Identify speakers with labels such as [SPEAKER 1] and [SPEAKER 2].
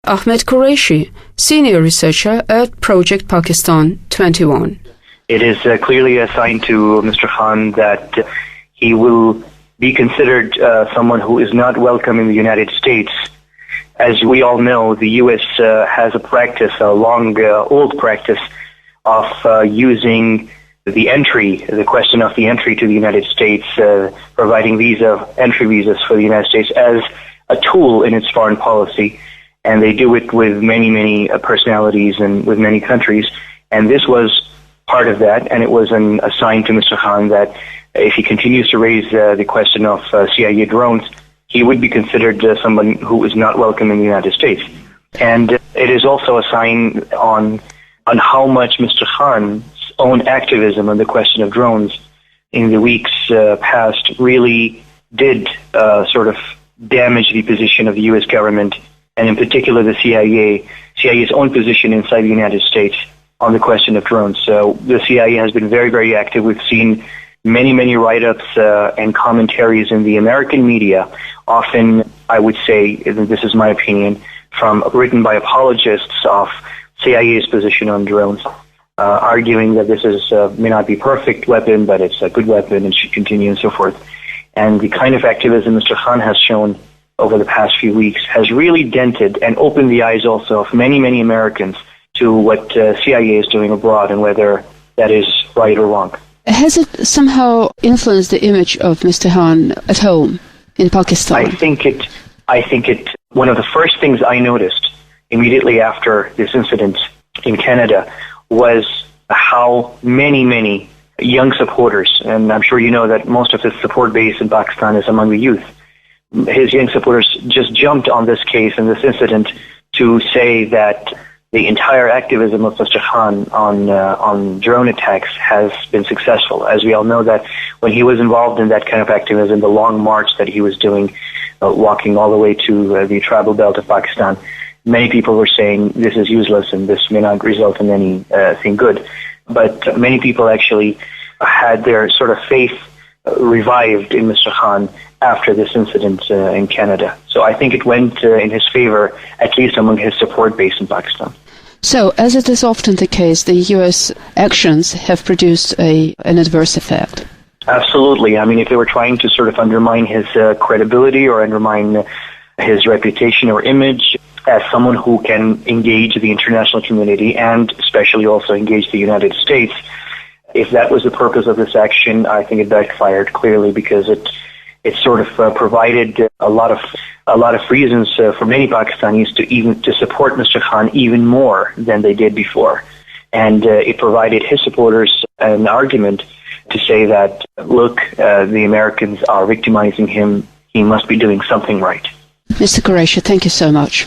[SPEAKER 1] Ahmed Quraishi, Senior Researcher at Project Pakistan 21.
[SPEAKER 2] It is clearly a sign to Mr. Khan that he will be considered someone who is not welcome in the United States. As we all know, the U.S. has a practice, a long, old practice of using the question of the entry to the United States, providing entry visas for the United States as a tool in its foreign policy. And they do it with many personalities and with many countries. And this was part of that, and it was a sign to Mr. Khan that if he continues to raise the question of CIA drones, he would be considered someone who is not welcome in the United States. And it is also a sign on how much Mr. Khan's own activism on the question of drones in the weeks past really did sort of damage the position of the U.S. government, and in particular the CIA's own position inside the United States on the question of drones. So the CIA has been very active. We've seen many write-ups and commentaries in the American media, often, I would say, this is my opinion, written by apologists of CIA's position on drones, arguing that this may not be a perfect weapon, but it's a good weapon and should continue and so forth. And the kind of activism Mr. Khan has shown over the past few weeks has really dented and opened the eyes also of many Americans to what CIA is doing abroad and whether that is right or wrong.
[SPEAKER 1] Has it somehow influenced the image of Mr. Khan at home in Pakistan?
[SPEAKER 2] I think it. One of the first things I noticed immediately after this incident in Canada was how many young supporters, and I'm sure you know that most of his support base in Pakistan is among the youth. His young supporters just jumped on this case and this incident to say that the entire activism of Mr. Khan on drone attacks has been successful. As we all know that when he was involved in that kind of activism, the long march that he was doing, walking all the way to the tribal belt of Pakistan, many people were saying this is useless and this may not result in anything good. But many people actually had their sort of faith revived in Mr. Khan after this incident in Canada. So I think it went in his favor, at least among his support base in Pakistan.
[SPEAKER 1] So, as it is often the case, the U.S. actions have produced an adverse effect.
[SPEAKER 2] Absolutely. I mean, if they were trying to sort of undermine his credibility or undermine his reputation or image as someone who can engage the international community and especially also engage the United States, if that was the purpose of this action, I think it backfired clearly because it sort of provided a lot of reasons for many Pakistanis to support Mr. Khan even more than they did before, and it provided his supporters an argument to say that look, the Americans are victimizing him. He must be doing something right.
[SPEAKER 1] Mr. Quraishi, thank you so much.